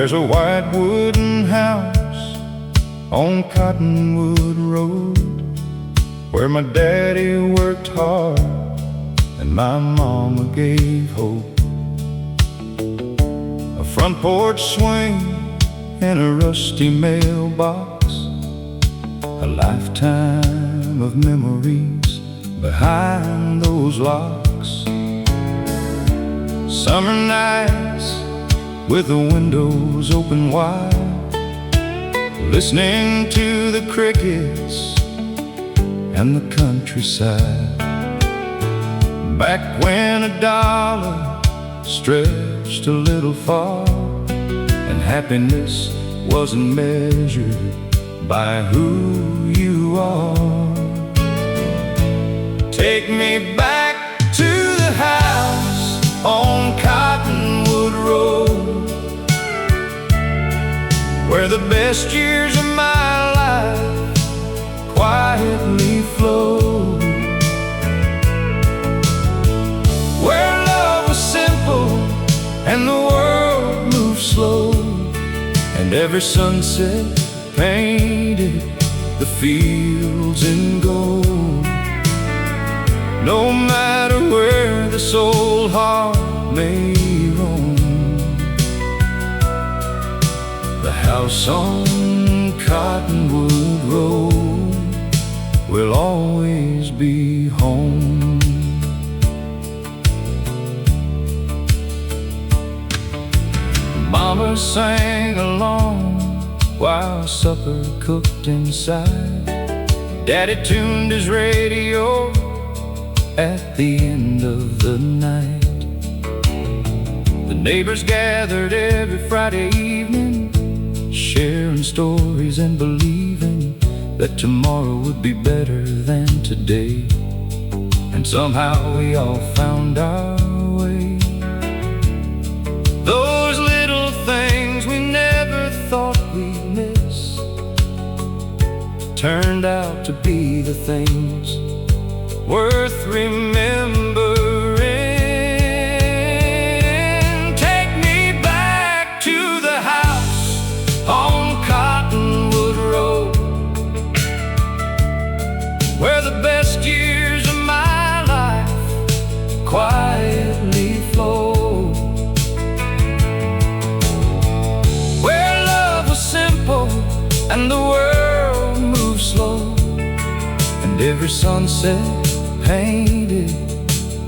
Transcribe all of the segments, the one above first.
There's a white wooden house on Cottonwood Road, where my daddy worked hard and my mama gave hope. A front porch swing and a rusty mailbox, a lifetime of memories behind those locks. Summer nights with the windows open wide, listening to the crickets and the countryside. Back when a dollar stretched a little far, and happiness wasn't measured by who you are. Take me back to the house on Cottonwood Road, where the best years of my life quietly flowed, where love was simple and the world moved slow, and every sunset painted the fields in gold. No matter where this old heart may roam, the house on Cottonwood Road will always be home. Mama sang along while supper cooked inside. Daddy tuned his radio at the end of the night. The neighbors gathered every Friday evening, sharing stories and believing that tomorrow would be better than today. And somehow we all found our way. Those little things we never thought we'd miss turned out to be the things worth remembering. Take me back to the house on Cottonwood Road, where the best years of my life quietly flow, where love was simple and the world moved slow, and every sunset painted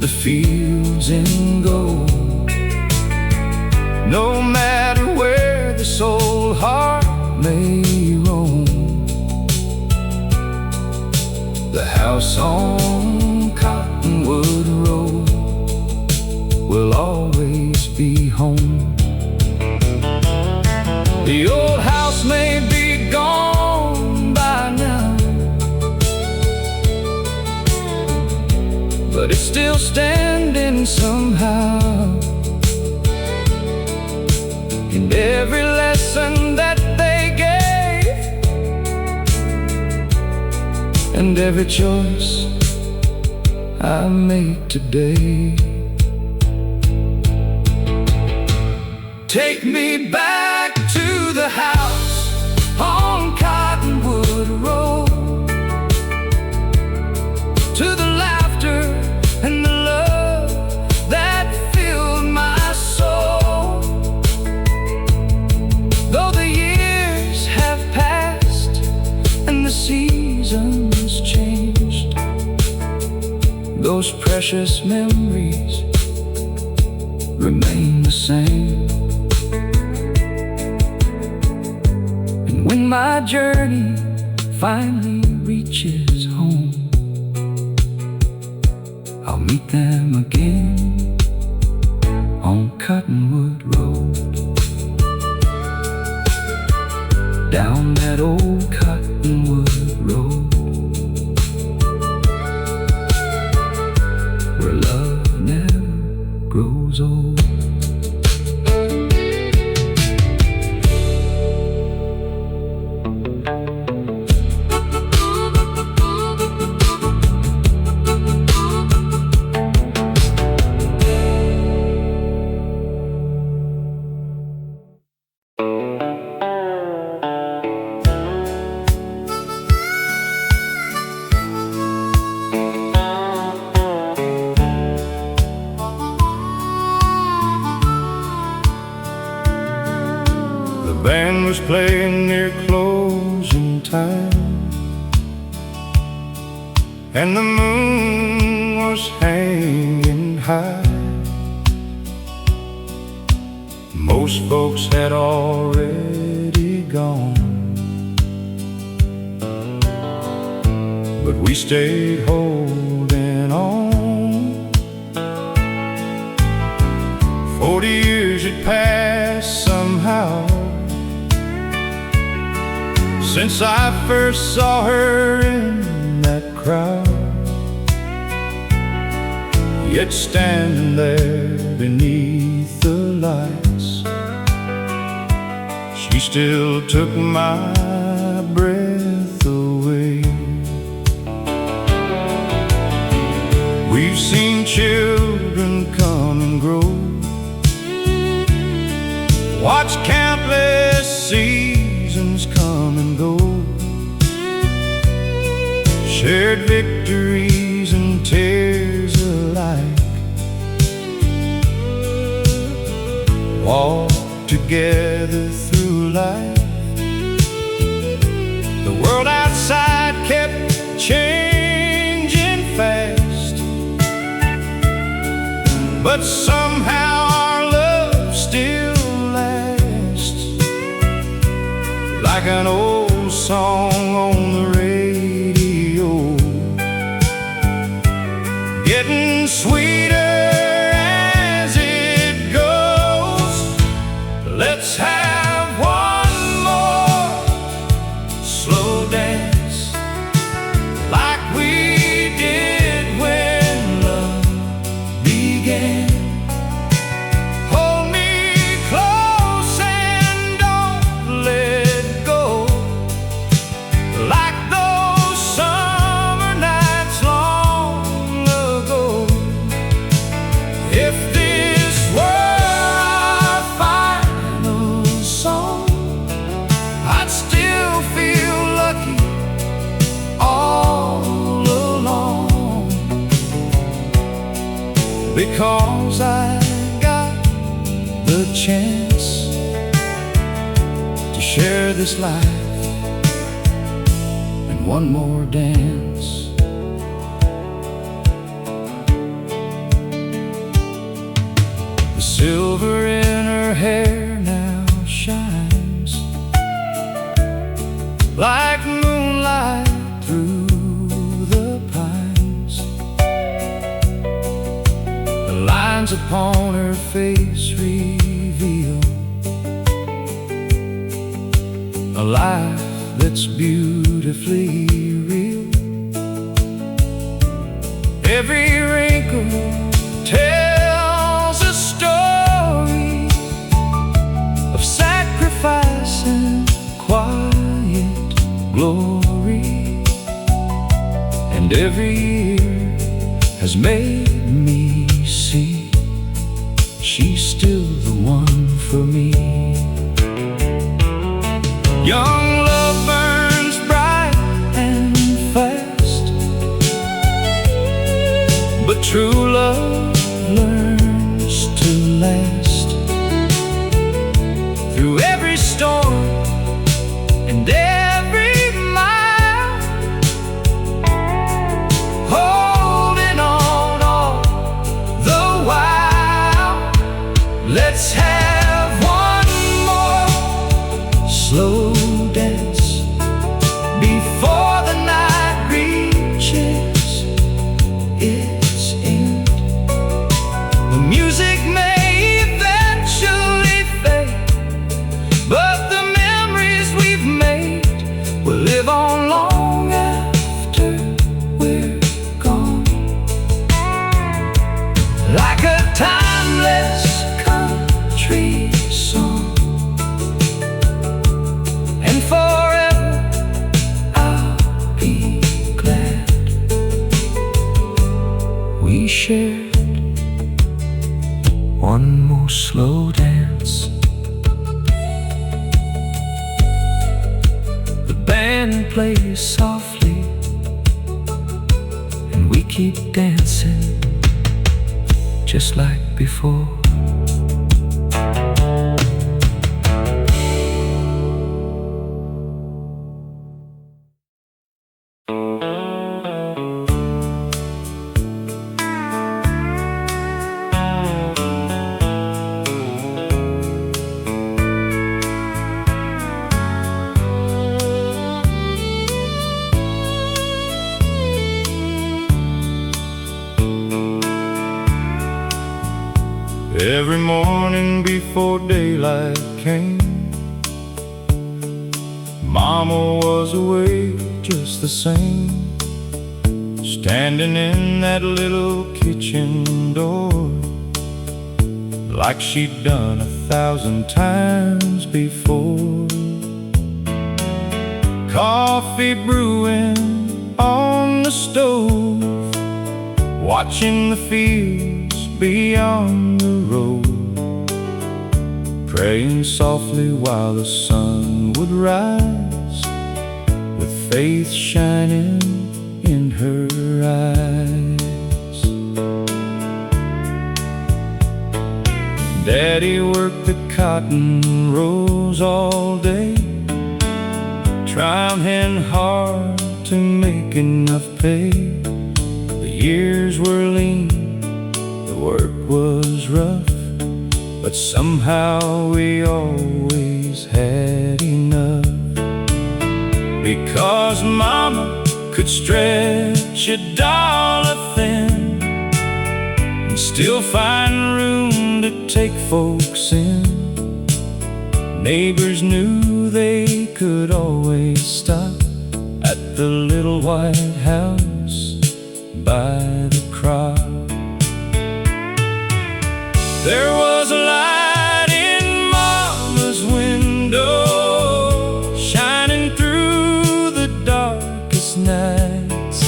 the fields in gold. No matter where this old heart may roam, the house on Cottonwood Road will always be home. The old house may be gone by now, but it's still standing somehow. In every lesson that they gave, and every choice I make today. Take me back to the house on Cottonwood Road, to the laughter and the love that filled my soul. Though the years have passed and the seasons changed, those precious memories remain the same. And when my journey finally reaches home, I'll meet them again on Cottonwood Road, down that old Cottonwood Road, where love never grows old. The band was playing near closing time, and the moon was hanging high. Most folks had already gone, but we stayed holding on. 40 years had passed somehow since I first saw her in that crowd. Yet standing there beneath the lights, she still took my breath away. We've seen children come and grow, watched countless seasons come and go, shared victories and tears alike, walked together through life. The world outside kept changing fast, but somehow our love still lasts, like an old song on the radio, getting sweeter as it goes. Let's have one more slow dance, like we did when love began. Hold me close and don't let go, like those summer nights long ago. If this were our final song, I'd still feel lucky all along, because I got the chance to share this life and one more dance. The silver in her hair now shines like moonlight through the pines. The lines upon her face reveal a life that's beautifully real. Every wrinkle tells a story of sacrifice and quiet glory, and every year has made me see she's still the one for me. Young love burns bright and fast, but true love learns to last through every storm and every mile, holding on all the while. Let's have one more slow dance before the night reaches its end. band plays softly, and we keep dancing just like before. Every morning before daylight came, Mama was awake just the same, standing in that little kitchen door, like she'd done 1,000 times before. Coffee brewing on the stove, watching the fields beyond the road, praying softly while the sun would rise, with faith shining in her eyes. Daddy worked the cotton rows all day, trying hard to make enough pay. The years were lean, the work was rough, but somehow we always had enough. Because Mama could stretch $1 thin and still find room to take folks in. Neighbors knew they could always stop at the little white house by the crop. There was a light in Mama's window, shining through the darkest nights,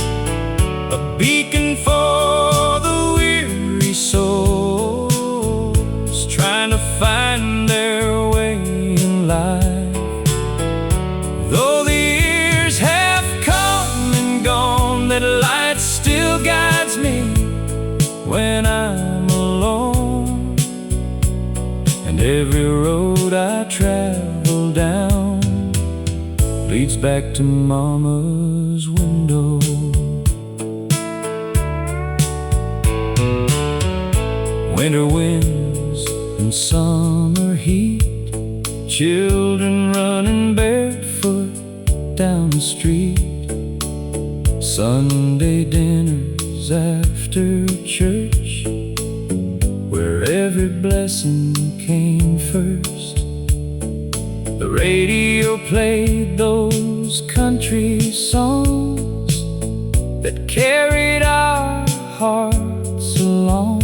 a beacon for the weary souls trying to find their way in life. Though the years have come and gone, that light still guides me when I'm alone. And every road I travel down leads back to Mama's window. Winter winds and summer heat, children running barefoot down the street, Sunday dinners after church, where every blessing came first. The radio played those country songs that carried our hearts along,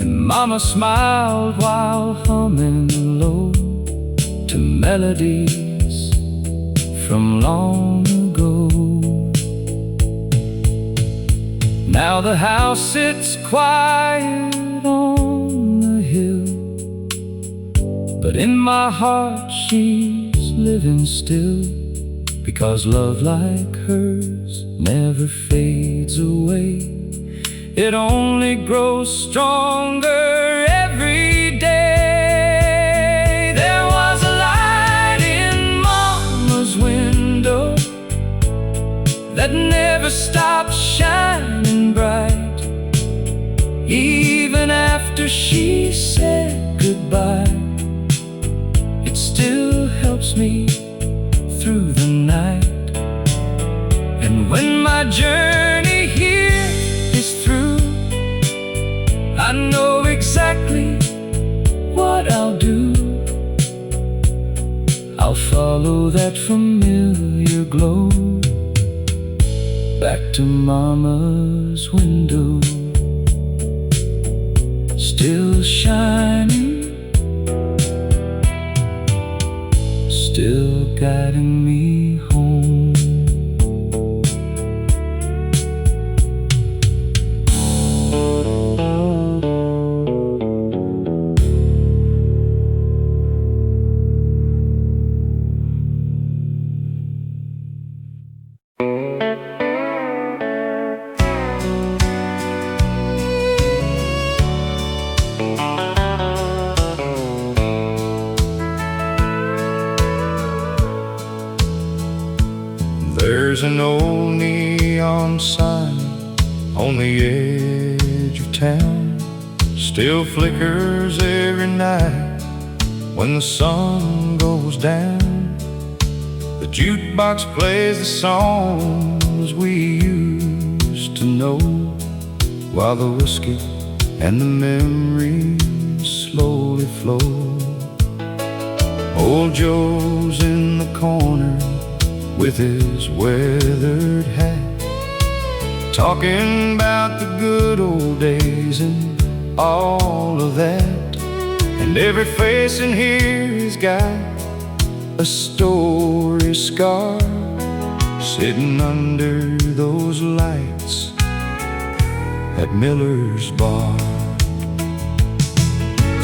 and Mama smiled while humming low to melodies from long ago. Now the house sits quiet on the hill, but in my heart she's living still, because love like hers never fades away. It only grows stronger every day. There was a light in Mama's window that never stopped shining bright, even after she said goodbye. It still helps me through the night. And when my journey here is through, I know exactly what I'll do. I'll follow that familiar glow back to Mama's window, still shining, still guiding me home. There's an old neon sign on the edge of town, still flickers every night when the sun goes down. The jukebox plays the songs we used to know, while the whiskey and the memories slowly flow. Old Joe's in the corner with his weathered hat, talking about the good old days and all of that. And every face in here has got a story scar, sitting under those lights at Miller's Bar.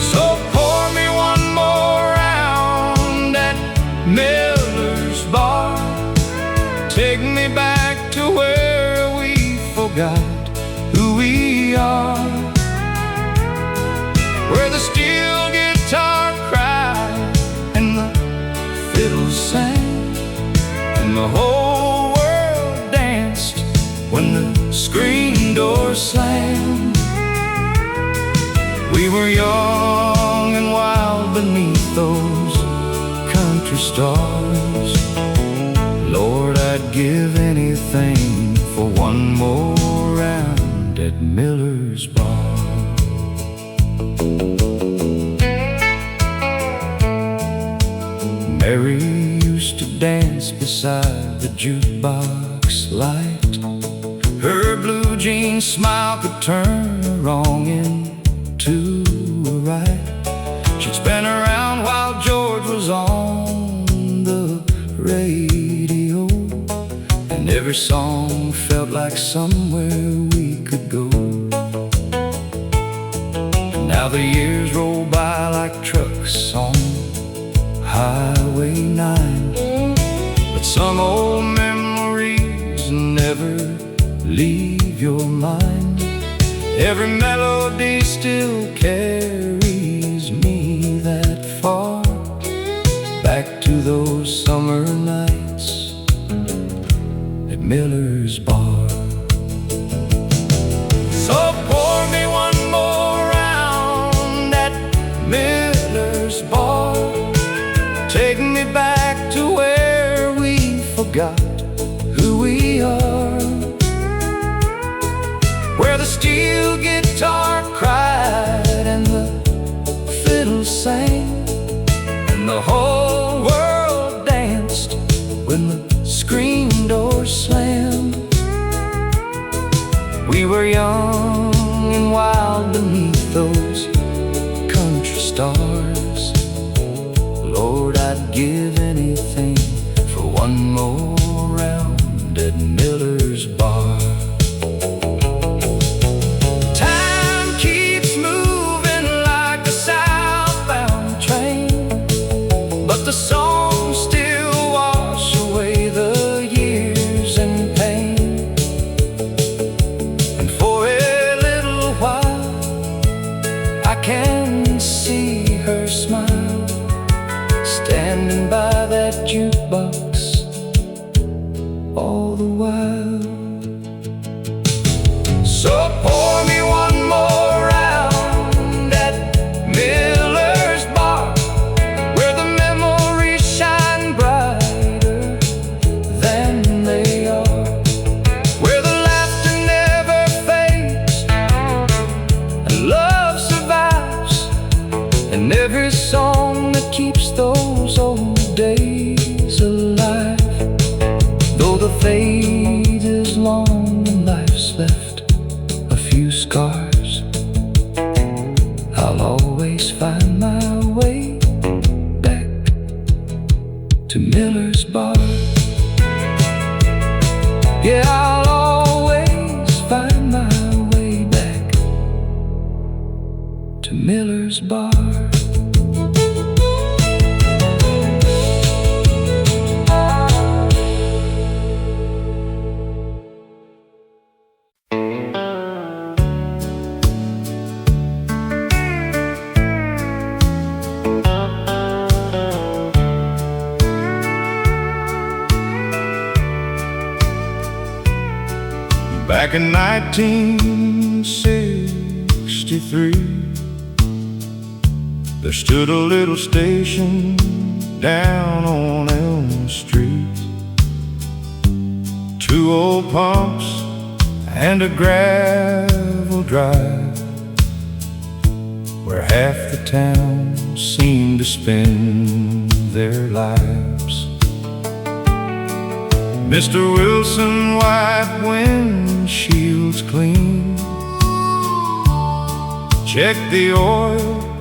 So pour me one more round at Miller's Bar. Take me back to where we forgot who we are, where the steel guitar cried and the fiddles sang, and the whole world danced when the screen door slammed. We were young and wild beneath those country stars. Lord, I'd give anything for one more round at Miller's Bar. Mary used to dance beside the jukebox light. Her blue jean smile could turn a wrong into a right. She'd spin around while George was on the radio, and every song felt like somewhere we could go. And now the years roll by like trucks on Highway 9, but some old memories never leave your mind. Every melody still carries me that far, back to those summer nights at Miller's Bar. So pour me one more round at Miller's Bar. Take me back to where we forgot who we are, where the steel guitar cried and the fiddles sang, and the whole world danced when the screen door slammed. We were young and wild beneath those country stars. Lord, I'd give anything for one more round at Miller's Bar. Time keeps moving like a southbound train, but the songs still wash away the years and pain. And for a little while I can see her smile, standing by that jukebox all the while. So pour me one more round at Miller's Bar, where the memories shine brighter than they are, where the laughter never fades and love survives, and every song that keeps those old days alive. Though the fade is long and life's left a few scars, I'll always find my way back to Miller's Bar. Yeah, I'll always find my way back to Miller's Bar. Back in 1963, there stood a little station down on Elm Street. 2 old pumps and a gravel drive, where half the town seemed to spend their lives. Mr. Wilson wiped windshields clean, checked the oil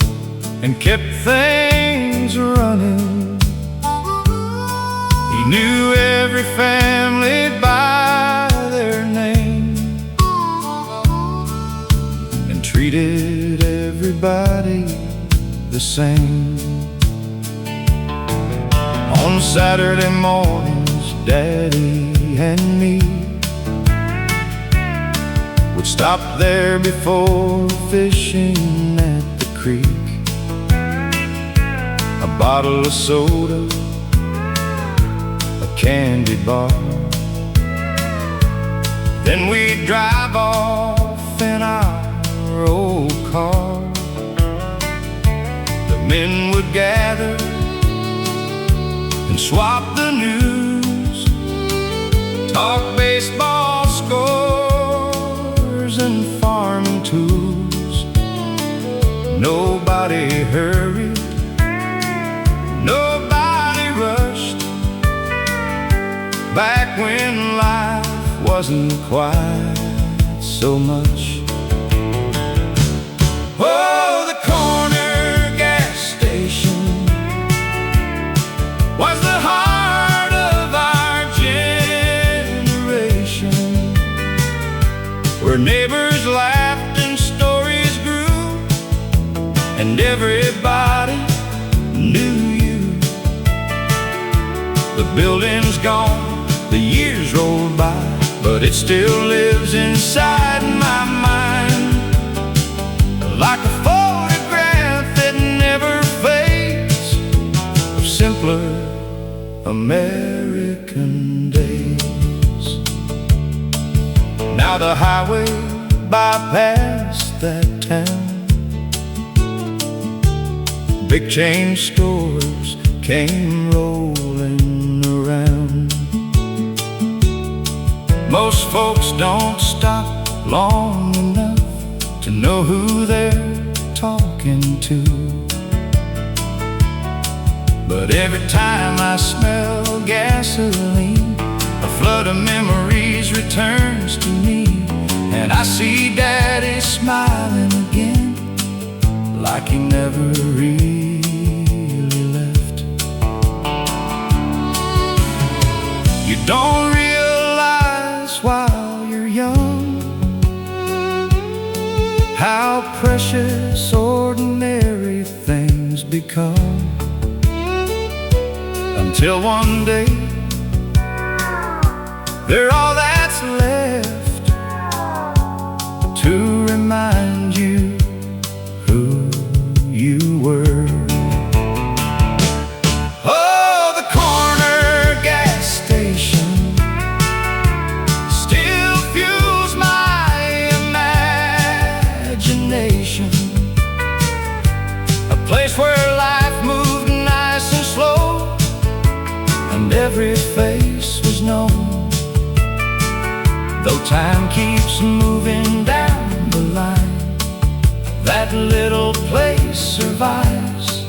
and kept things running. He knew every family by their name and treated everybody the same. On Saturday mornings, Daddy and me would stop there before fishing at the creek. A bottle of soda, a candy bar, then we'd drive off in our old car. The men would gather and swap the news, talk baseball scores and farming tools. Nobody hurried, nobody rushed, back when life wasn't quite so much. Oh, the corner gas station was the heart of our generation, where neighbors laughed and stories grew, and everybody knew you. The building's gone, the years rolled by, but it still lives inside my mind, like a photograph that never fades, of simpler American days. Now the highway bypassed that town, big chain stores came rolling around. Most folks don't stop long enough to know who they're talking to, but every time I smell gasoline, a flood of memories returns to me, and I see Daddy smiling again, like he never really left. You don't realize while you're young how precious ordinary things become, until one day they're all that's left to remind you who you were. Oh, the corner gas station still fuels my imagination, a place where life moved nice and slow, and every face was known. Though time keeps moving down the line, that little place survives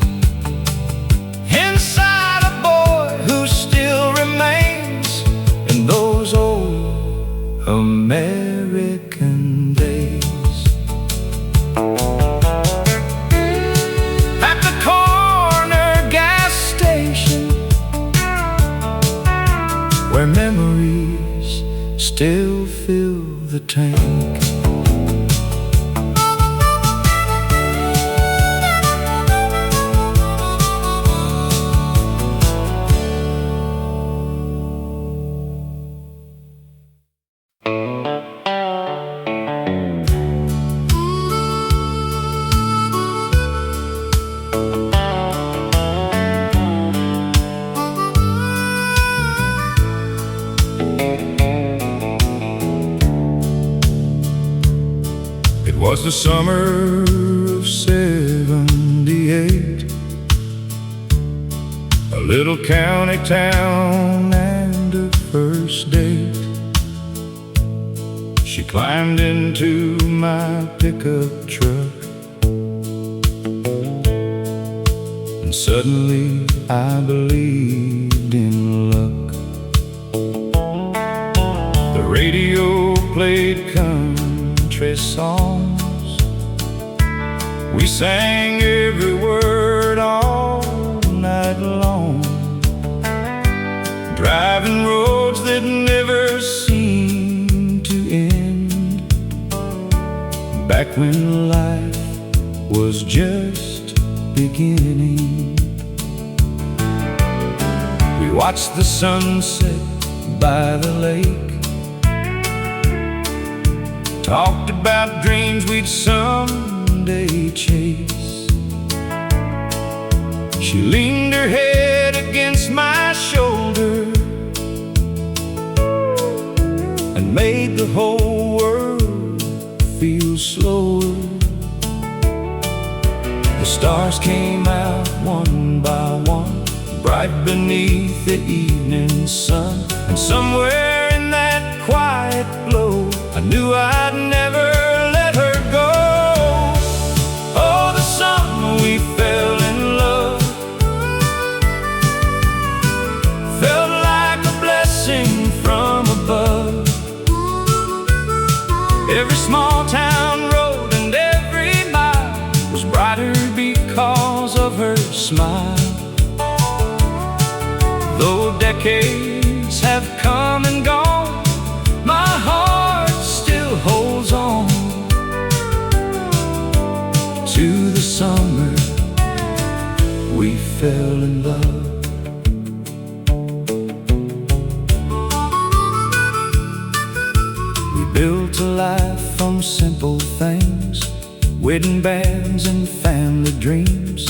inside a boy who still remains in those old American days. At the corner gas station, where memories still fill the tank. 'Twas the summer of '78, a little county town and a first date. She climbed into my pickup truck, and suddenly I believed in luck. The radio played country songs. We sang every word all night long, driving roads that never seemed to end, back when life was just beginning. We watched the sunset by the lake, talked about dreams we'd someday chase. She leaned her head against my shoulder and made the whole world feel slower. The stars came out one by one, bright beneath the evening sun. And somewhere in that quiet glow, I knew I'd never let her go. Oh, the summer we fell in love felt like a blessing from above. Every small town road and every mile was brighter because of her smile. Though decades have come and gone, my heart still holds on to the summer we fell in love. We built a life from simple things, wedding bands and family dreams,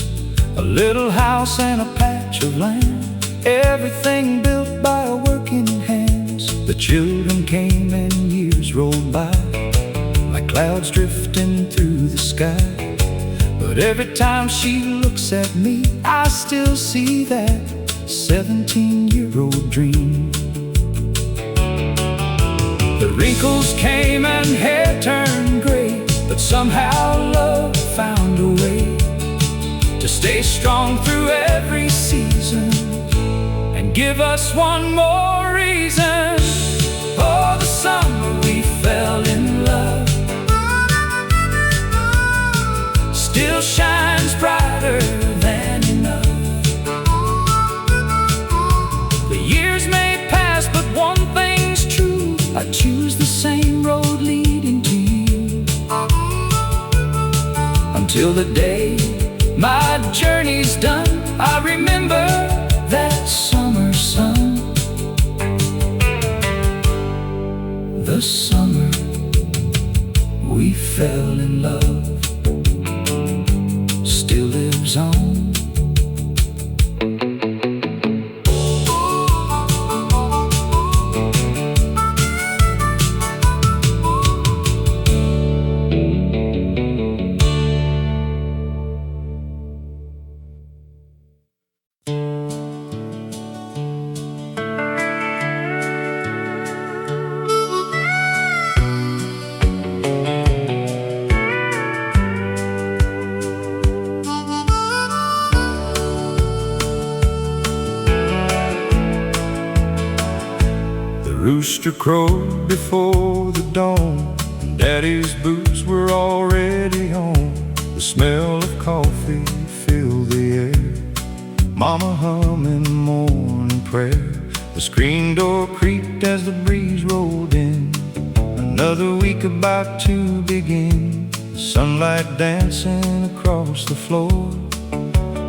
a little house and a patch of land, everything built by our working hands. The children came and years rolled by, like clouds drifting through the sky. But every time she looks at me, I still see that 17-year-old dream. The wrinkles came and hair turned gray, but somehow love found a way to stay strong through every season and give us one more reason. Oh, the summer we fell in love still shines brighter than enough. The years may pass, but one thing's true, I choose the same road leading to you. Until the day my journey's done, I remember that summer sun. The summer we fell in love still lives on. Rooster crowed before the dawn, and Daddy's boots were already on. The smell of coffee filled the air, Mama humming morning prayer. The screen door creaked as the breeze rolled in. Another week about to begin. The sunlight dancing across the floor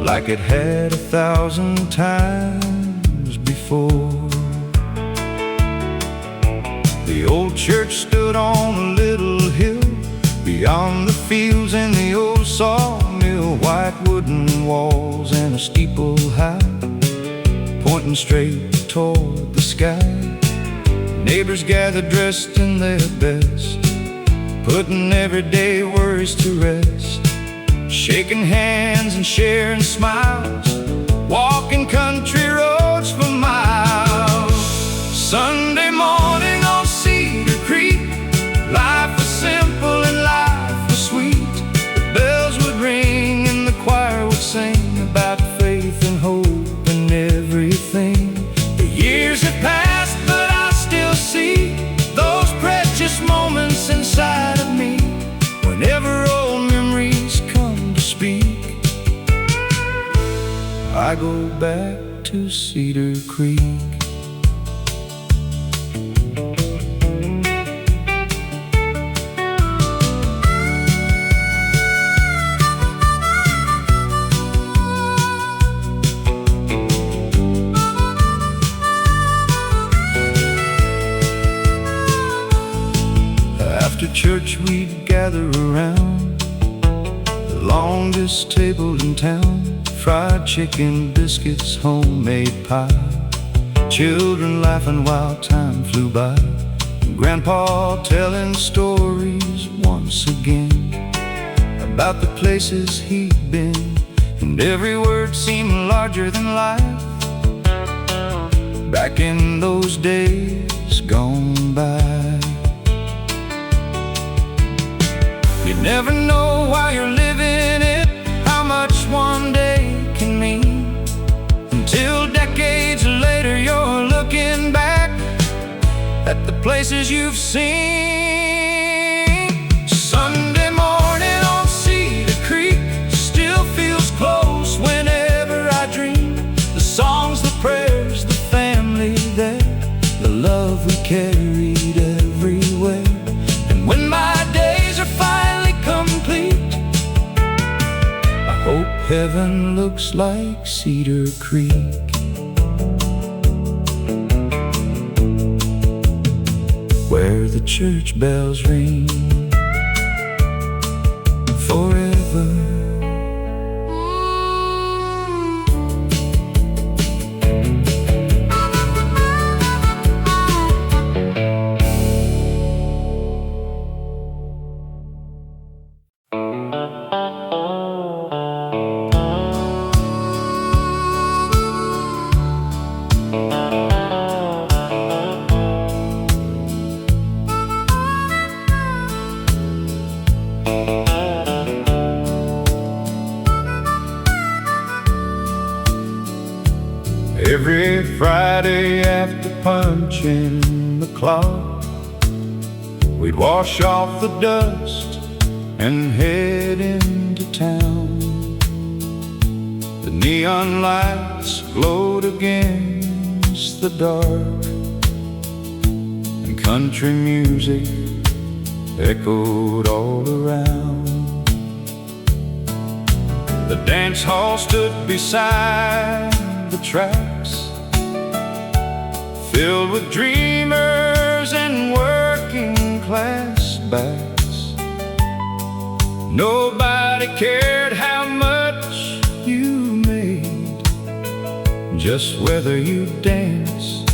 like it had 1,000 times before. The old church stood on a little hill beyond the fields and the old sawmill, white wooden walls and a steeple high pointing straight toward the sky. Neighbors gathered dressed in their best, putting everyday worries to rest, shaking hands and sharing smiles, walking country roads for miles. Sunday morning on Cedar Creek, life was simple and life was sweet. The bells would ring and the choir would sing about faith and hope and everything. The years have passed, but I still see those precious moments inside of me whenever old memories come to speak. I go back to Cedar Creek. After church we'd gather around the longest table in town, fried chicken, biscuits, homemade pie, children laughing while time flew by, Grandpa telling stories once again about the places he'd been, and every word seemed larger than life back in those days gone by. You never know while you're living it how much one day can mean, until decades later you're looking back at the places you've seen. Sunday morning on Cedar Creek still feels close whenever I dream. The songs, the prayers, the family there, the love we carried everywhere. And when my days are finally complete, I hope heaven looks like Cedar Creek. Where the church bells ring forever. Every Friday after punching the clock, we'd wash off the dust and head into town. The neon lights glowed against the dark, and country music echoed all around. The dance hall stood beside the tracks, filled with dreamers and working class backs. Nobody cared how much you made, just whether you danced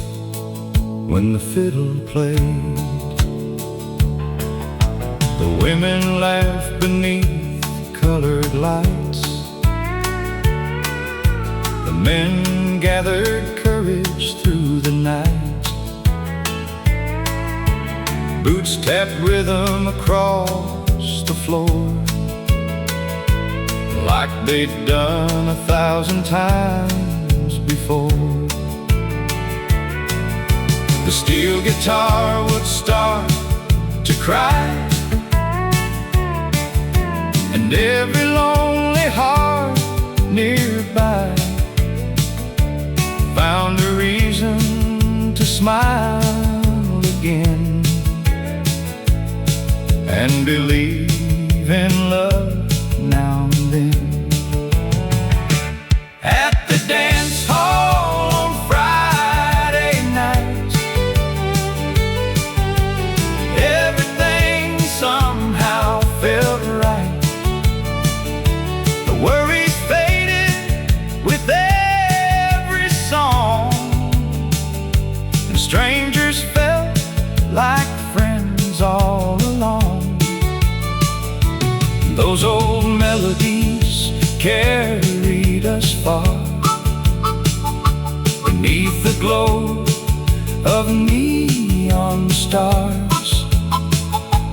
when the fiddle played. The women laughed beneath colored lights, the men gathered courage through the night. Boots tapped rhythm across the floor, like they'd done 1,000 times before. The steel guitar would start to cry, and every lonely heart nearby found a reason to smile again and believe in love now and then. At the dance hall on Friday nights, everything somehow felt right. The worries faded with every song, and strangers felt like friends all along. the glow of neon stars.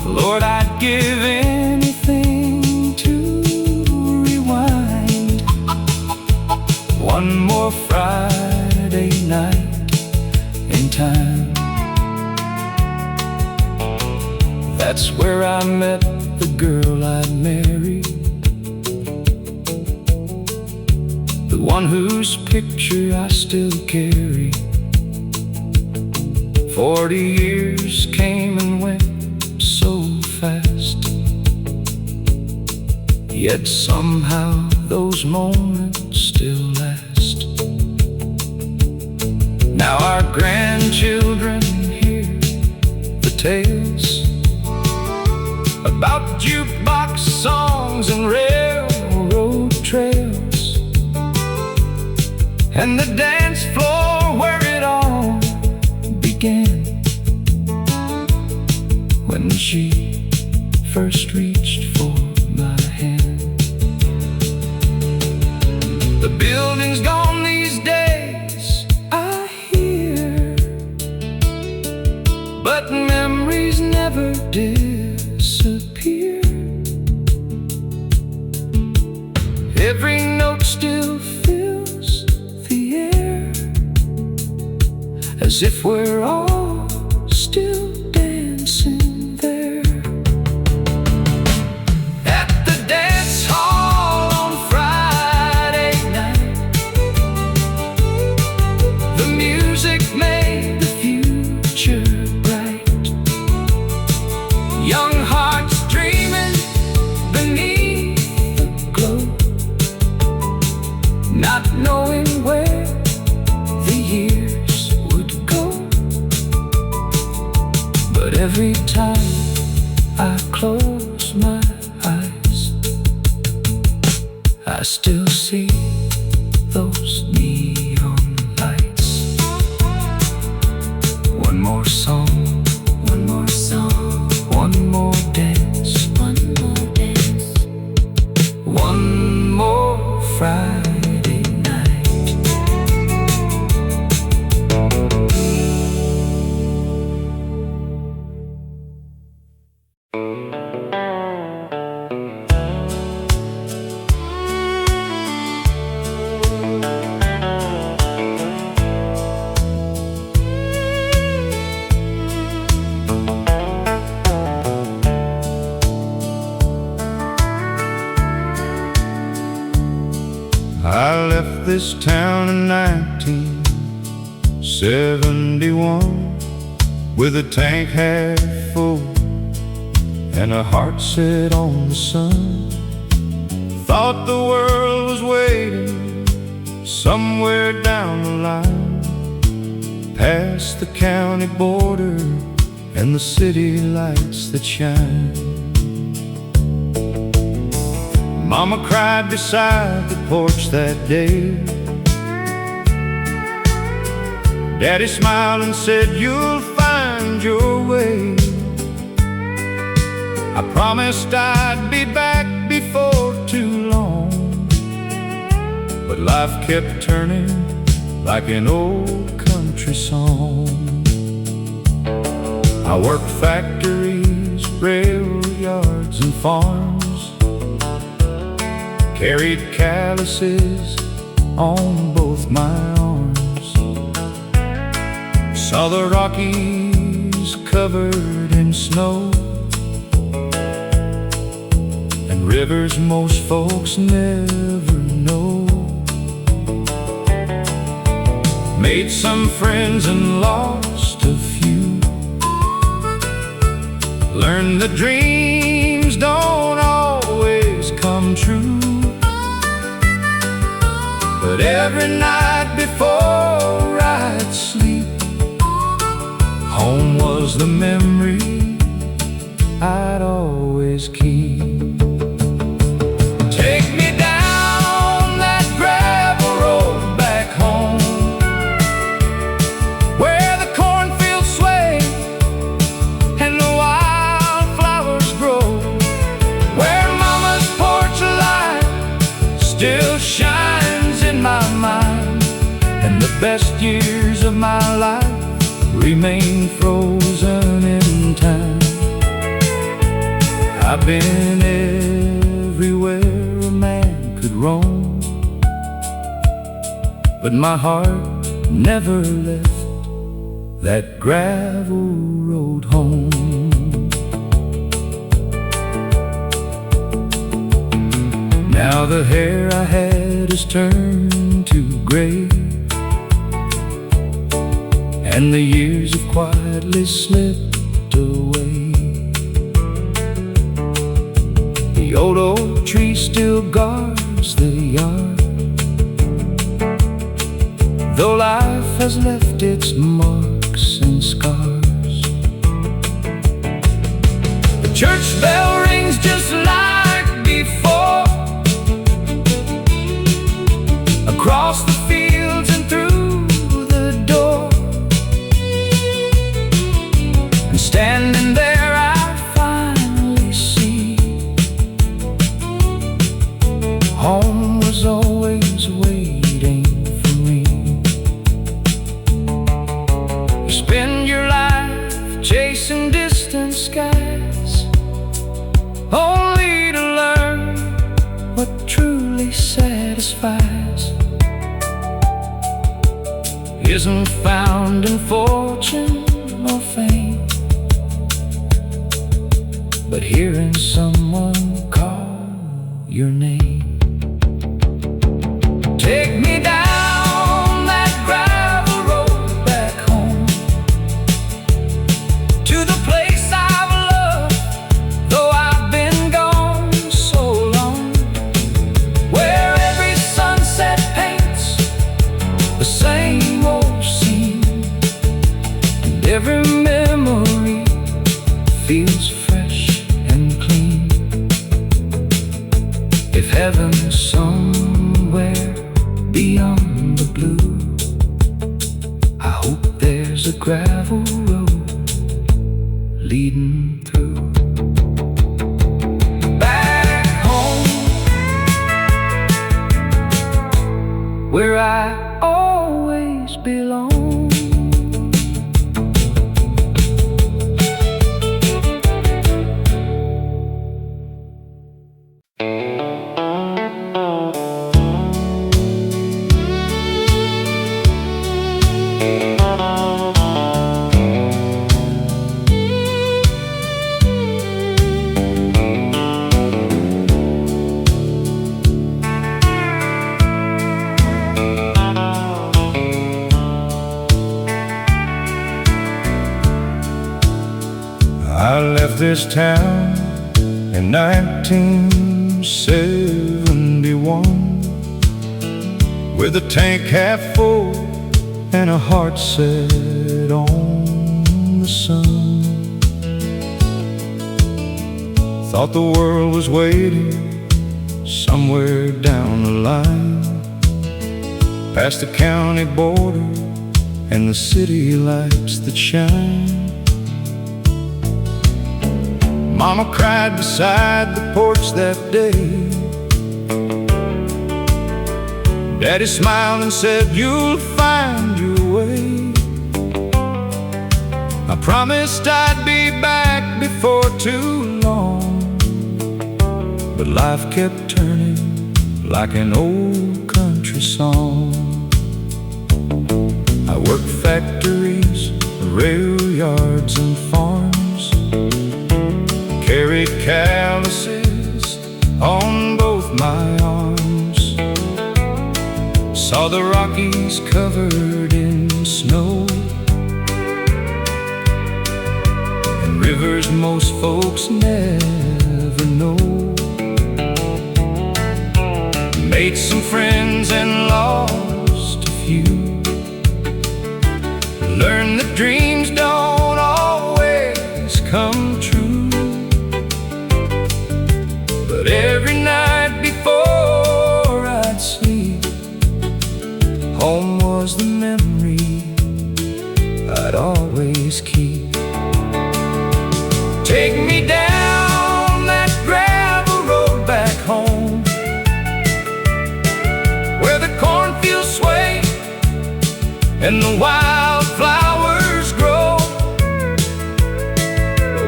Lord, I'd give anything to rewind one more Friday night in time. That's where I met the girl I'd marry, the one whose picture I still carry. 40 years came and went so fast, yet somehow those moments still last. Now our grandchildren hear the tales about jukebox songs and railroad trails, and the dance floor where it all began, when she first reached for my hand. The building's gone these days, I hear, but memories never disappear. Every note still fills the air, as if we're all still dancing there. At the dance hall on Friday night, the music made the future bright. Young hearts dreaming beneath the glow, not knowing where the years would go. But every time I close my eyes, I still see those neon lights. One more song, one more song, one more dance, one more dance, one more Friday night. I left this town in 1971 with a tank half full and a heart set on the sun. Thought the world was waiting somewhere down the line, past the county border and the city lights that shine. Mama cried beside the porch that day. Daddy smiled and said, "You'll find your way." I promised I'd be back before too long, but life kept turning like an old country song. I worked factories, rail yards and farms, carried calluses on both my arms, saw the Rockies covered in snow, and rivers most folks never know. Made some friends and lost a few, learned that dreams don't always come true. But every night before I'd sleep, home was the memory I'd always keep. Take me down that gravel road back home, where the cornfields sway and the wildflowers grow, where Mama's porch light still shines in my mind, and the years of my life remain frozen in time. I've been everywhere a man could roam, but my heart never left that gravel road home. Now the hair I had has turned to gray, and the years have quietly slipped away. The old oak tree still guards the yard, though life has left its marks and scars. The church bell rings just like before, across the fields and through the door. And standing there I finally see home was always waiting for me. You spend your life chasing distant skies, only to learn what truly satisfies isn't found in fortune or fame, but hearing someone call your name. Take me down that gravel road back home, to the place I've loved, though I've been gone so long, where every sunset paints the same old scene, and every memory feels fresh and clean. If heaven's somewhere beyond the blue, I hope there's a gravel road leading through. Back home, where I always belong. I left this town in 1971 with a tank half full and a heart set on the sun. Thought the world was waiting somewhere down the line, past the county border and the city lights that shine. Mama cried beside the porch that day. Daddy smiled and said, "You'll find your way." I promised I'd be back before too long, but life kept turning like an old country song. I worked factories, rail yards and farms, carried calluses on both my arms, saw the Rockies covered in snow, and rivers most folks never know. Made some friends and lost a few, learned that dreams don't always come true. But every night before I'd sleep, home was the memory I'd always keep. Take me down that gravel road back home, where the cornfields sway and and wildflowers grow,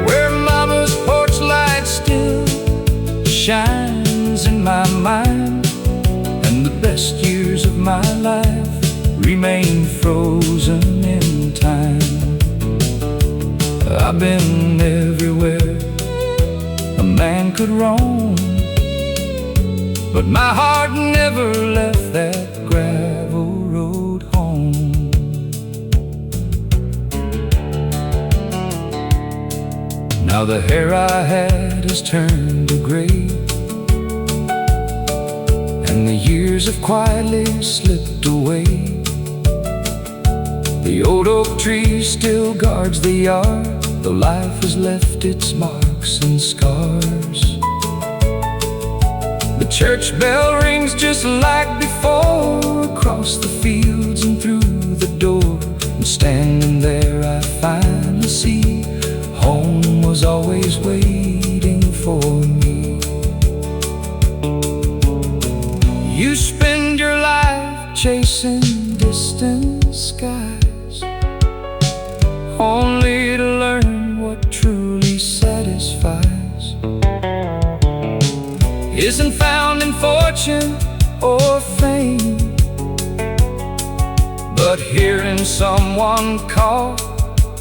where Mama's porch light still shines in my mind, and the best years of my life remain frozen in time. I've been everywhere a man could roam, but my heart never left that gravel road home. Now the hair I had has turned to gray, and the years have quietly slipped away. The old oak tree still guards the yard, though life has left its marks and scars. The church bell rings just like before, across the fields and through the door. And standing there I finally see home was always waiting for me. You spend your life chasing distant skies, only to learn what truly satisfies isn't found in fortune or fame, but hearing someone call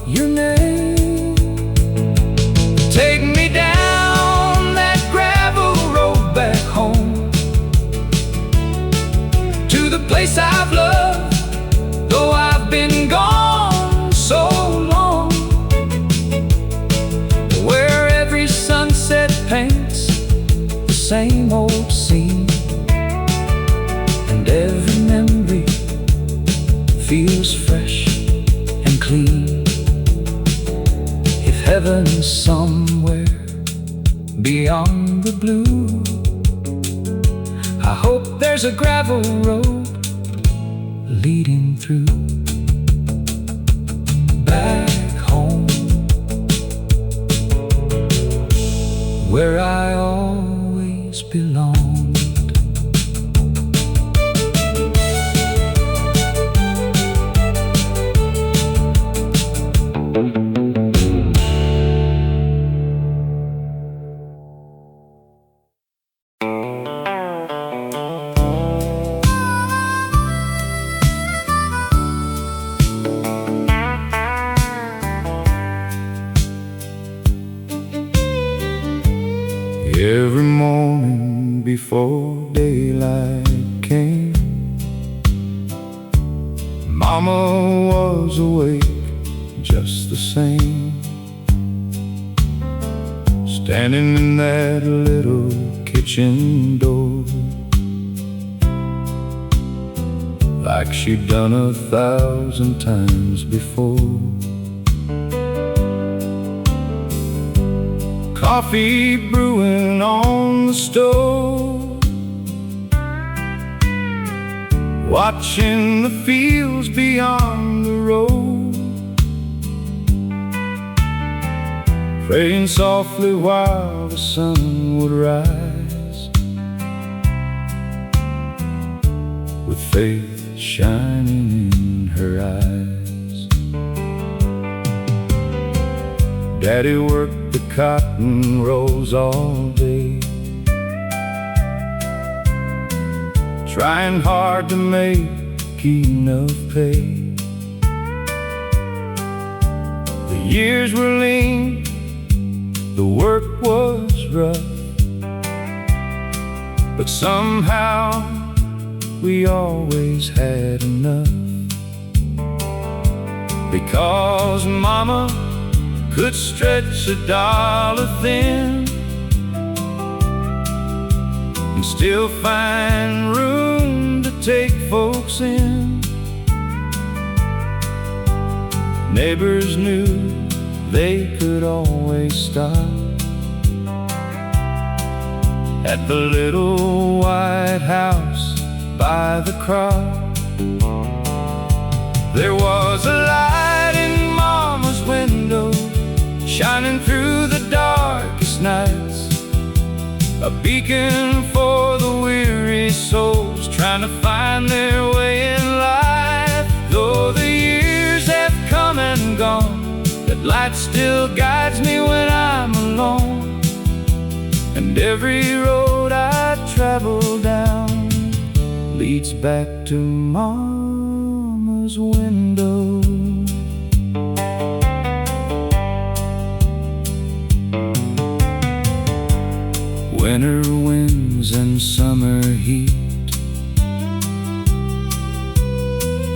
your name. Take me down that gravel road back home, to the place I've loved, though I've been gone so long, where every sunset paints the same old scene, and every memory feels fresh and clean. If heaven's somewhere beyond the blue, I hope there's a gravel road leading through. Back home, where I always belonged. Every morning before daylight came, Mama was awake just the same, standing in that little kitchen door, like she'd done 1,000 times before. Coffee brewing on the stove, watching the fields beyond the road, praying softly while the sun would rise, with faith shining in her eyes. Daddy worked the cotton rolls all day, trying hard to make enough pay. The years were lean, the work was rough, but somehow we always had enough, because Mama could stretch $1 thin and still find room to take folks in. Neighbors knew they could always stop at the little white house by the crop. There was a light in Mama's window, shining through the darkest nights, a beacon for the weary souls trying to find their way in life. Though the years light still guides me when I'm alone, and every road I travel down leads back to Mama's window. Winter winds and summer heat,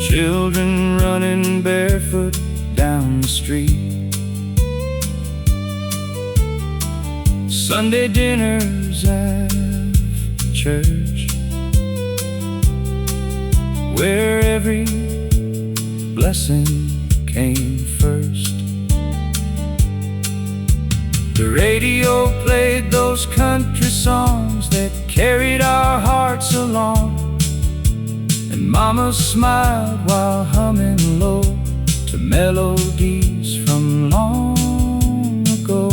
children running barefoot down the street, Sunday dinners after church, where every blessing came first. The radio played those country songs that carried our hearts along, and Mama smiled while humming low to melodies from long ago.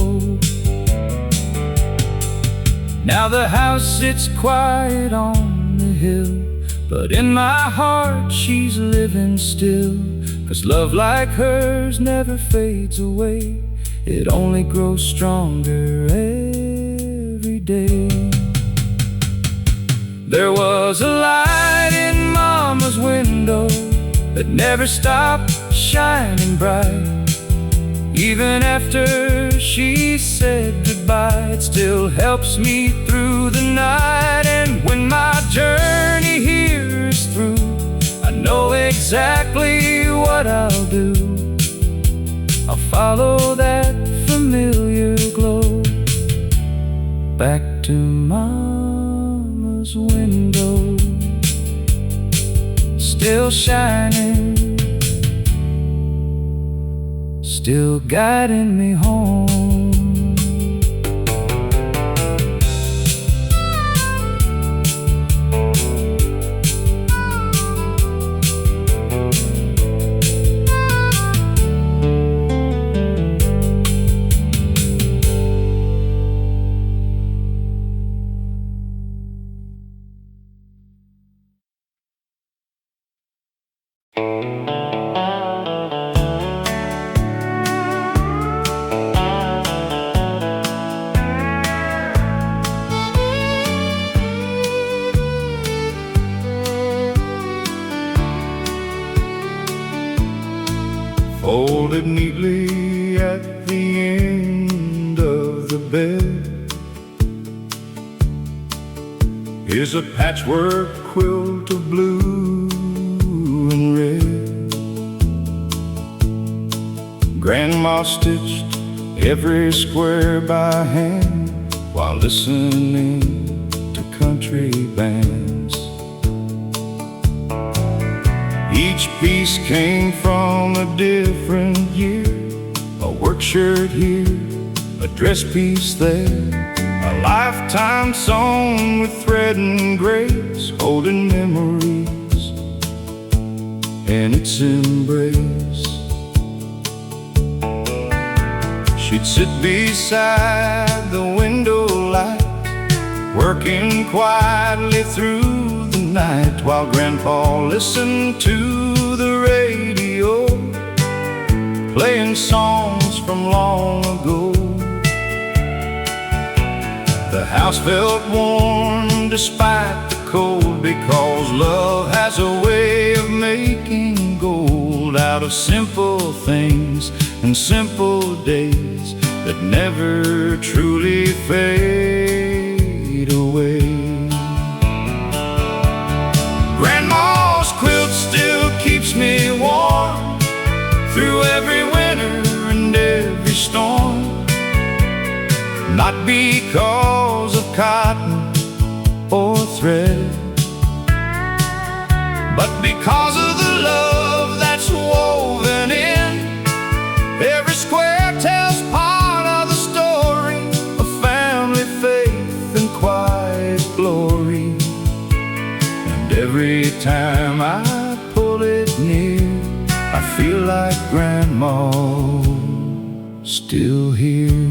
Now the house sits quiet on the hill, but in my heart she's living still. 'Cause love like hers never fades away, it only grows stronger every day. There was a light in Mama's window that never stopped shining bright. Even after she said goodbye, it still helps me through the night. And when my journey here is through, I know exactly what I'll do. I'll follow that familiar glow back to Mama's window, still shining, still guiding me home. Folded neatly at the end of the bed is a patchwork quilt of blue and red. Grandma stitched every square by hand while listening to country bands. Each piece came from a different year, a work shirt here, a dress piece there, a lifetime song with thread and grace, holding memories in its embrace. She'd sit beside the window light, working quietly through the night, while Grandpa listened to the radio, playing songs from long ago. The house felt warm despite the cold, because love has a way of making gold out of simple things and simple days that never truly fade away. Grandma's quilt still keeps me warm through every winter and every storm, not because of cotton or thread, but because of the love that's woven in. Every square tells part of the story of family faith and quiet glory. And every time I pull it near, I feel like Grandma's still here.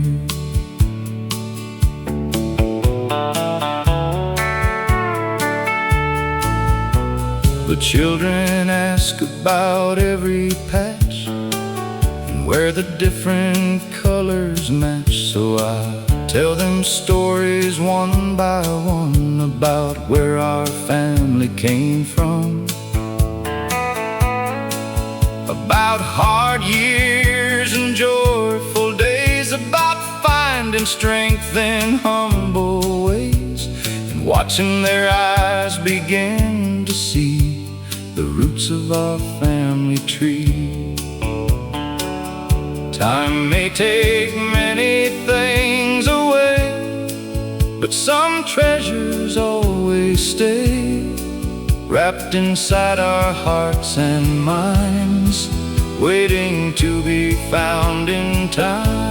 The children ask about every patch and where the different colors match. So I tell them stories one by one about where our family came from, about hard years and joyful days, about finding strength in humble ways, and watching their eyes begin to see the roots of our family tree. Time may take many things away, but some treasures always stay, wrapped inside our hearts and minds, waiting to be found in time.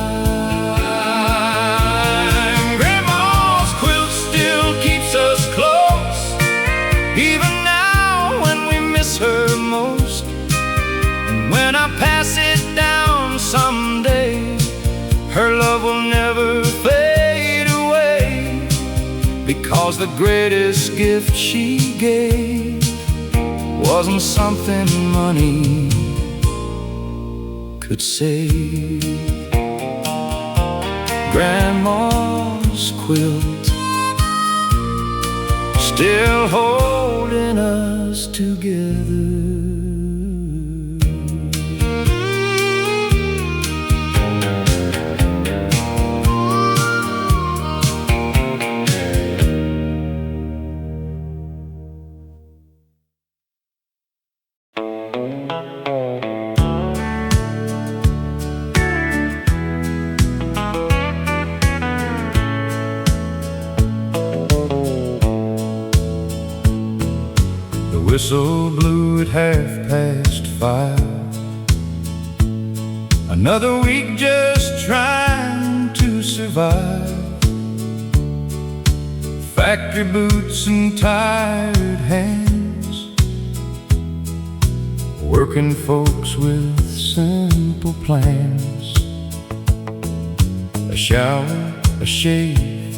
Grandma's quilt still keeps us close, even now when we miss her most. And when I pass it down someday, her love will never fade away, because the greatest gift she gave wasn't something money could save. Grandma's quilt still holding us together. The whistle blew at 5:30. Another week just trying to survive. Factory boots and tired hands, working folks with simple plans. A shower, a shave,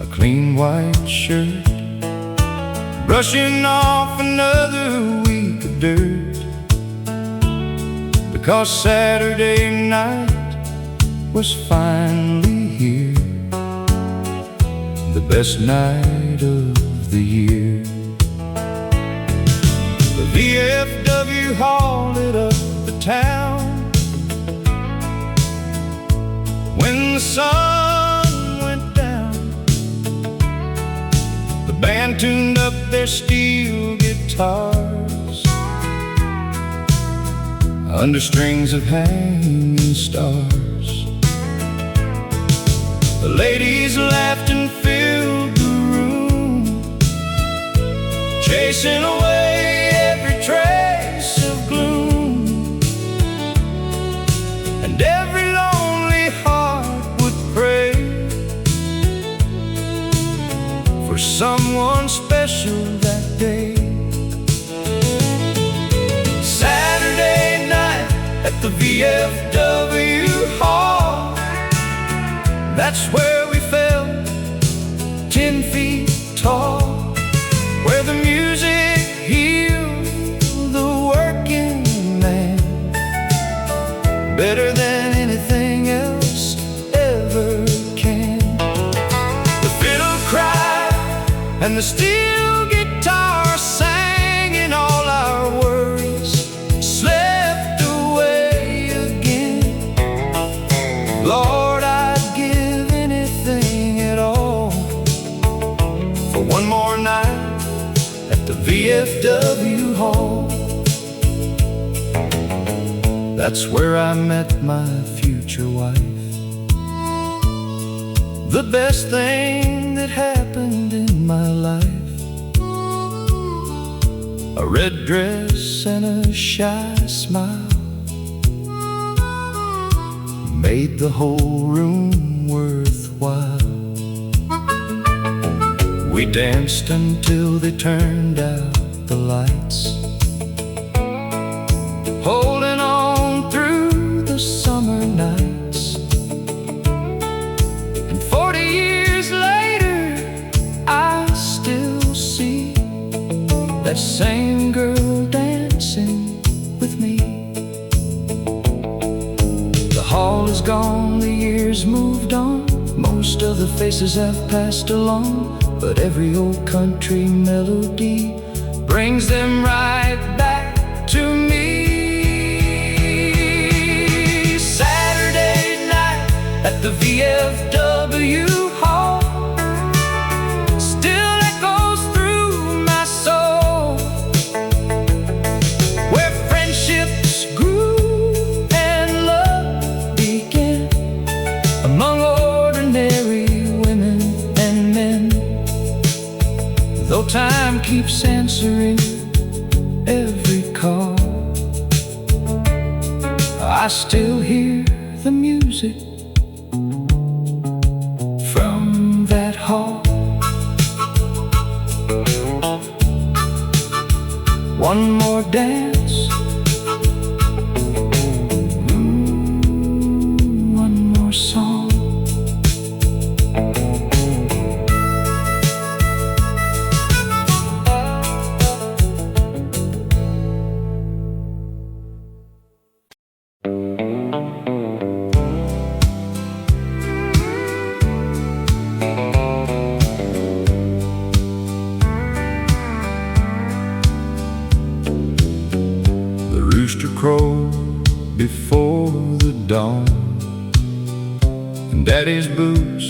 a clean white shirt, brushing off another week of dirt, because Saturday night was finally here, the best night of the year. The VFW hauled it up the town when the sun went down. The band tuned up their steel guitars under strings of hanging stars. The ladies laughed and filled the room, chasing away every trace of gloom, and every lonely heart would pray for someone special that day. Saturday night at the VFW hall, that's where we felt 10 feet tall, where the music healed the working man better than anything else ever can. The fiddle cried and the steel guitar sang, and all our worries slept away again. Lord, I'd give anything at all for one more night at the VFW hall. That's where I met my future wife, the best thing that happened in my life. A red dress and a shy smile made the whole room worthwhile. We danced until they turned out the lights, holding on through the summer nights. And 40 years later, I still see that same girl dancing with me. is gone, the years moved on. Most of the faces have passed along, but every old country melody brings them right back to me. Saturday night at the VFW hall still echoes through my soul, where friendships grew and love began among ordinary women and men. Though time keeps answering every call, I still hear the music from that hall. One more dance, one more song. Rooster crowed before the dawn, and Daddy's boots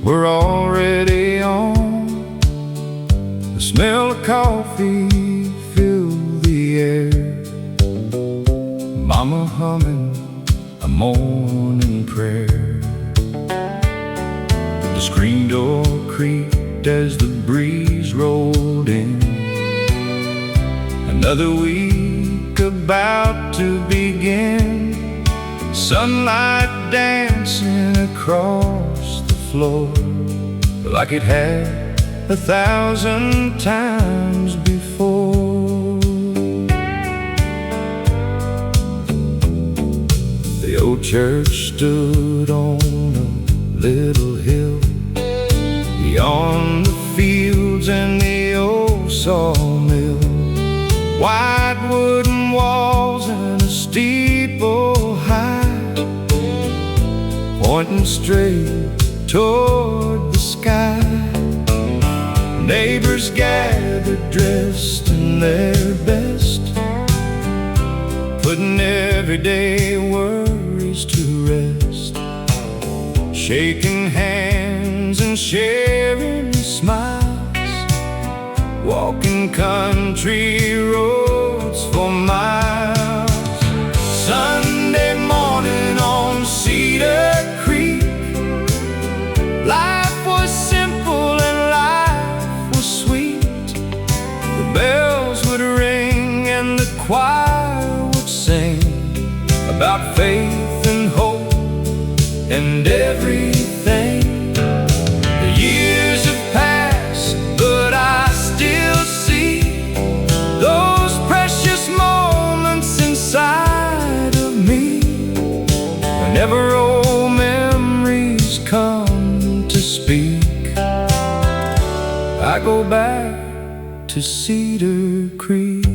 were already on. The smell of coffee filled the air, Mama humming a morning prayer. The screen door creaked as the breeze rolled in. Another week about to begin, sunlight dancing across the floor like it had 1,000 times before. The old church stood on a little hill beyond the fields and the old sawmill. White wooden walls and a steeple high, pointing straight toward the sky. Neighbors gathered dressed in their best, putting everyday worries to rest, shaking hands and sharing smiles, walking country roads for miles. Sunday morning on Cedar Creek, life was simple and life was sweet. The bells would ring and the choir would sing about faith and hope and everything. The years have passed, but I still see those precious moments inside of me. Whenever old memories come to speak, I go back to Cedar Creek.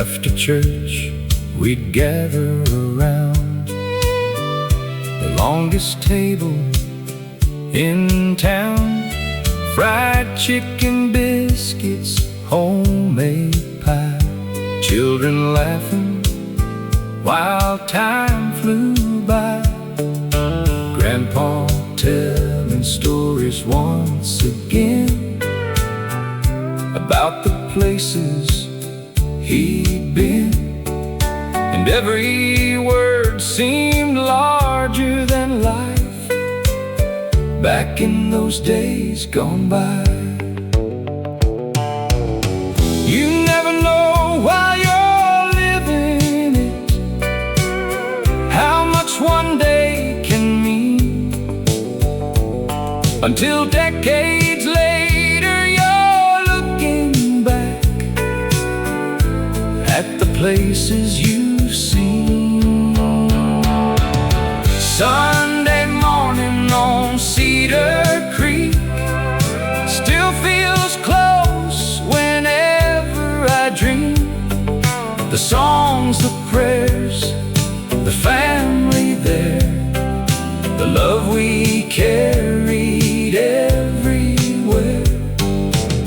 After church, we'd gather around the longest table in town. Fried chicken, biscuits, homemade pie, children laughing while time flew by. Grandpa telling stories once again about the places he'd been, and every word seemed larger than life back in those days gone by. You never know while you're living it how much one day can mean, until decades later you're looking back at the places you've seen. Sunday morning on Cedar Creek still feels close whenever I dream songs, the prayers, the family there, the love we carried everywhere.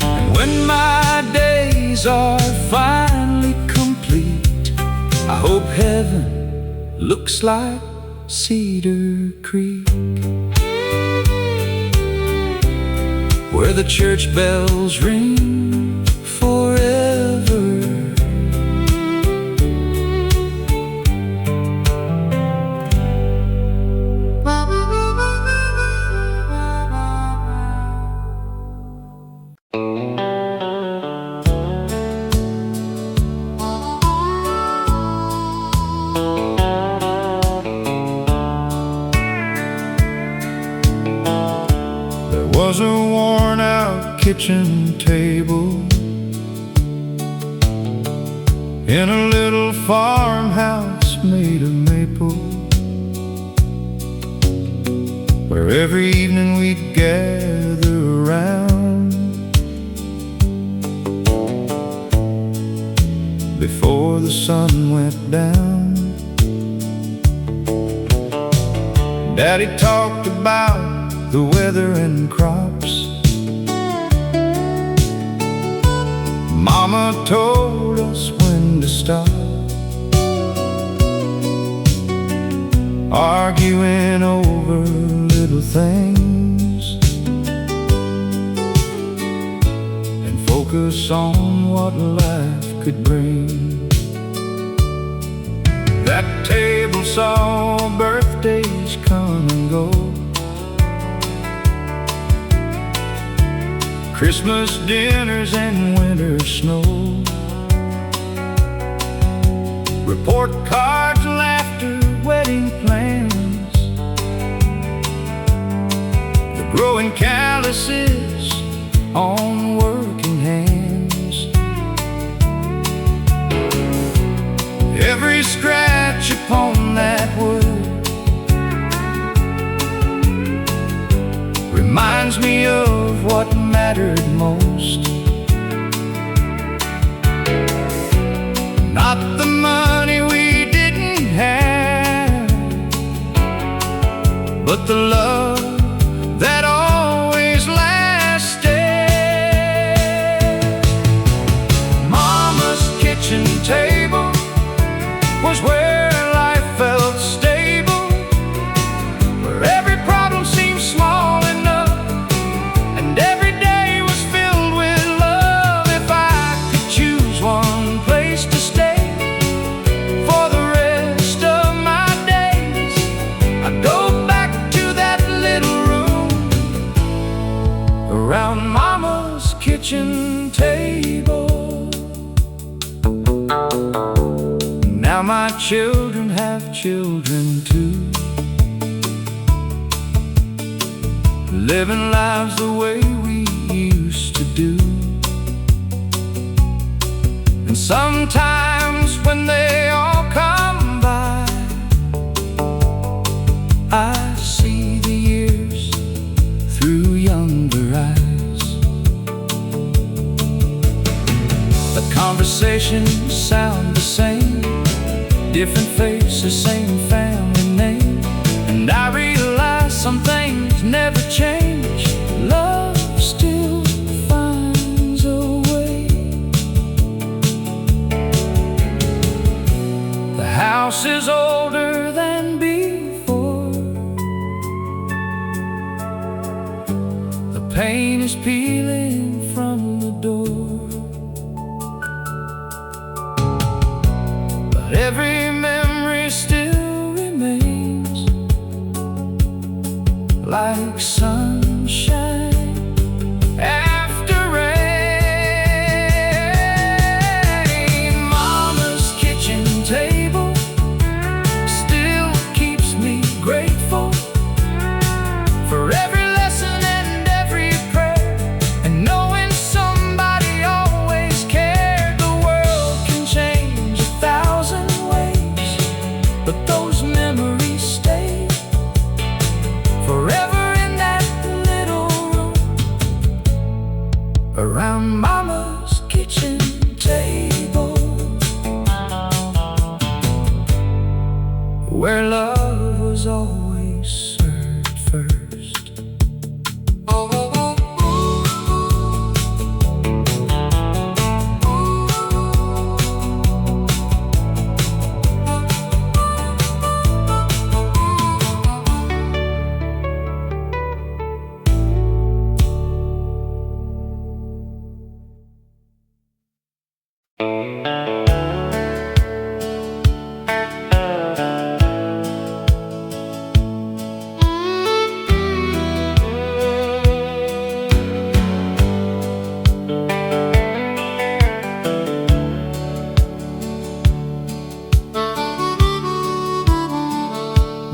And when my days are finally complete, I hope heaven looks like Cedar Creek, where the church bells ring forever. Was a worn-out kitchen table in a little farmhouse made of maple, where every evening we'd gather around before the sun went down. Daddy talked about the weather and crops. Mama told us when to stop arguing over little things and focus on what life could bring. That table saw birthdays come and go, Christmas dinners and winter snow, report cards, laughter, wedding plans, the growing calluses on working hands, every scratch upon that wood reminds me of what mattered most. Not the money we didn't have, but the love that always lasted. Mama's kitchen table was where life felt stable, where every problem seemed small enough and every day was filled with love. If I could choose one place to stay for the rest of my days, I'd go back to that little room around Mama's kitchen table. Now my children have children too, living lives the way we used to do. And sometimes when they all come by, I see the years through younger eyes. The conversations sound the same, different faces, same family name. And I realize some things never change. Love still finds a way. The house is older than before, the paint is peeling from the door, but every memory still remains like sunshine after rain. Mama's kitchen table still keeps me grateful for every lesson and every prayer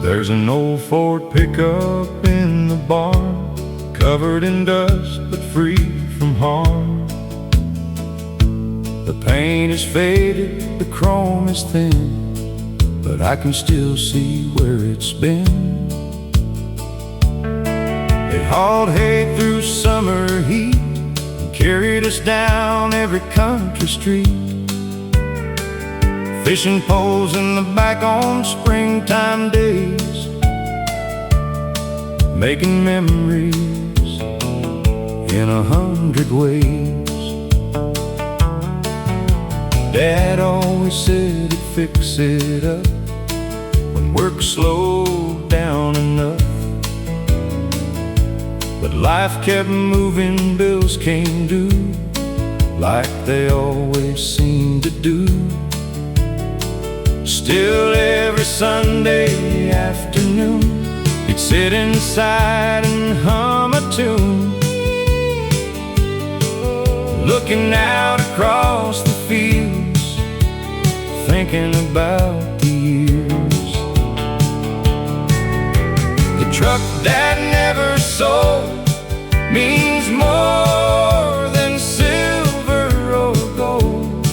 There's an old Ford pickup in the barn, covered in dust but free from harm. The paint is faded, the chrome is thin, but I can still see where it's been. It hauled hay through summer heat and carried us down every country street. Fishing poles in the back on springtime days, making memories in 100 ways. Dad always said he'd fix it up when work slowed down enough. But life kept moving, bills came due, like they always seem to do. Still every Sunday afternoon, he'd sit inside and hum a tune, looking out across the fields, thinking about the years. The truck Dad never sold means more than silver or gold.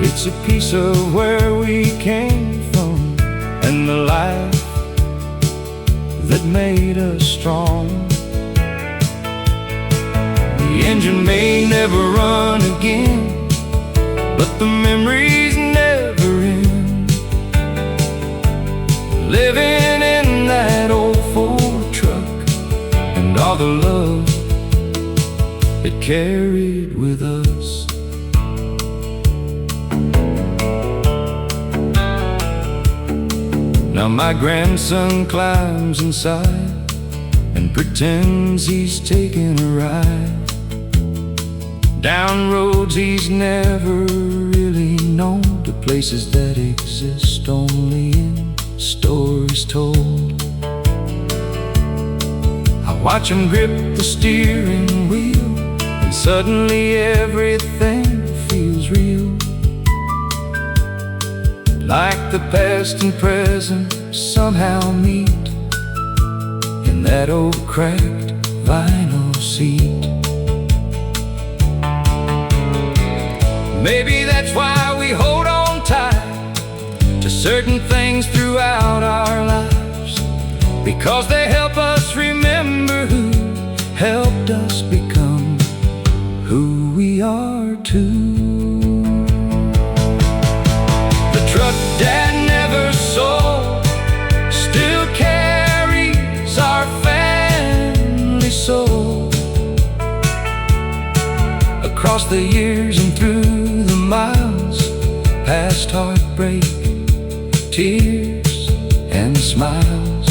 It's a piece of where we came from and the life that made us strong. The engine may never run again, but the memories never end. Living in that old Ford truck and all the love it carried with us. Now my grandson climbs inside and pretends he's taking a ride down roads he's never really known, to places that exist only in stories told. I watch him grip the steering wheel, and suddenly everything feels real. Like the past and present somehow meet in that old cracked vinyl seat. Maybe that's why we hold on tight to certain things throughout our lives, because they help us remember who helped us become who we are too. Truck Dad never sold still carries our family soul. Across the years and through the miles, past heartbreak, tears and smiles.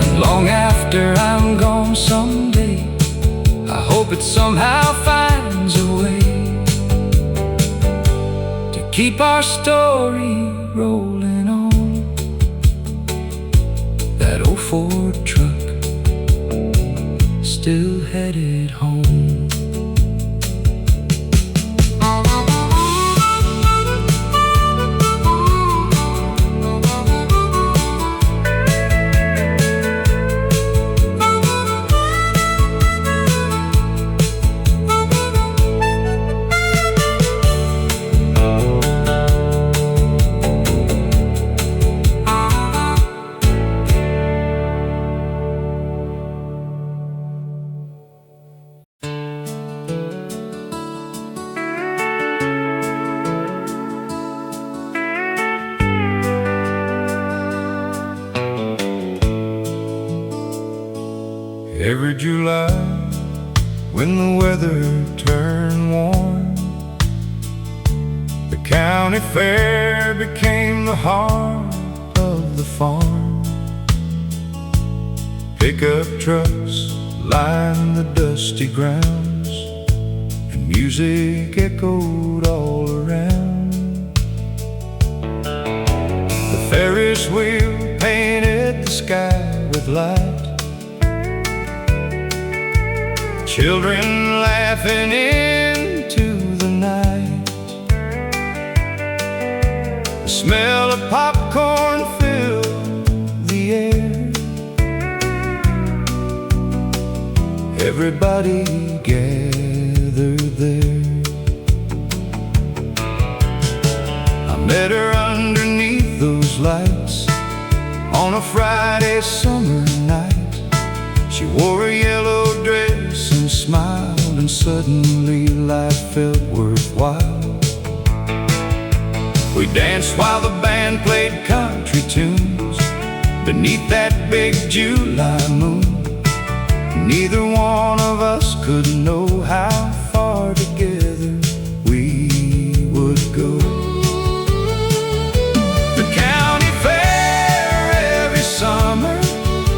And long after I'm gone someday, I hope it somehow finds a way keep our story rolling on. That old Ford truck still headed home. Every July, when the weather turned warm, the county fair became the heart of the farm. Pickup trucks lined the dusty grounds, music echoed all around. The Ferris wheel painted the sky with light, children laughing into the night. The smell of popcorn filled the air. Everybody gathered there. I met her underneath those lights on a Friday summer night. She wore a yellow dress and smiled, and suddenly life felt worthwhile. We danced while the band played country tunes beneath that big July moon. Neither one of us could know how far together we would go. The county fair every summer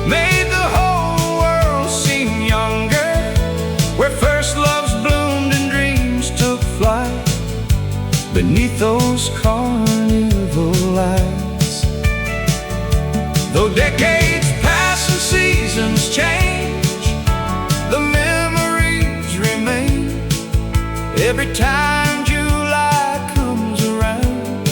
made the whole world seem younger, where first loves bloomed and dreams took flight beneath those carnival lights. Though decades pass and seasons change, the memories remain. Every time July comes around,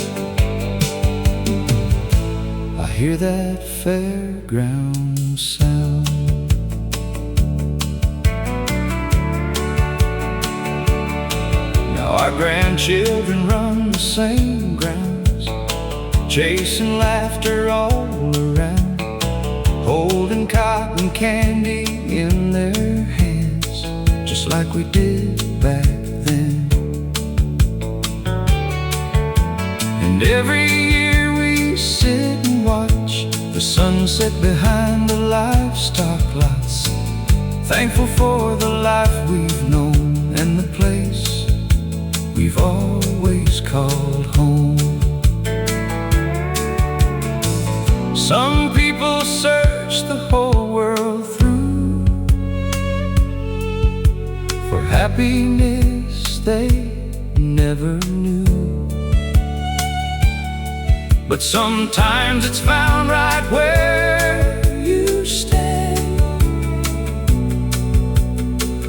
I hear that fairground sound. Now our grandchildren run the same grounds, chasing laughter all around, holding cotton candy in their hands, just like we did back then. And every year we sit and watch the sunset behind the livestock lots, thankful for the life we've known and the place we've always called home. Some people search the whole world through for happiness they never knew, but sometimes it's found right where you stand,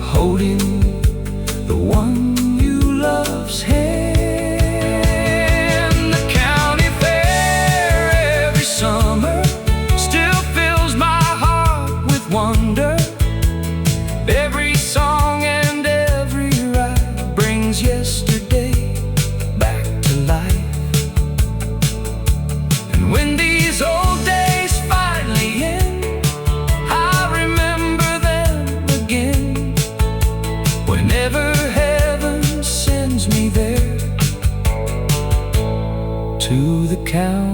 holding the one you love's hand. The county fair every summer still fills my heart with wonder. Every song and every ride brings yesterday back to life. And when these old days finally end, I remember them again. Whenever heaven sends me there, to the county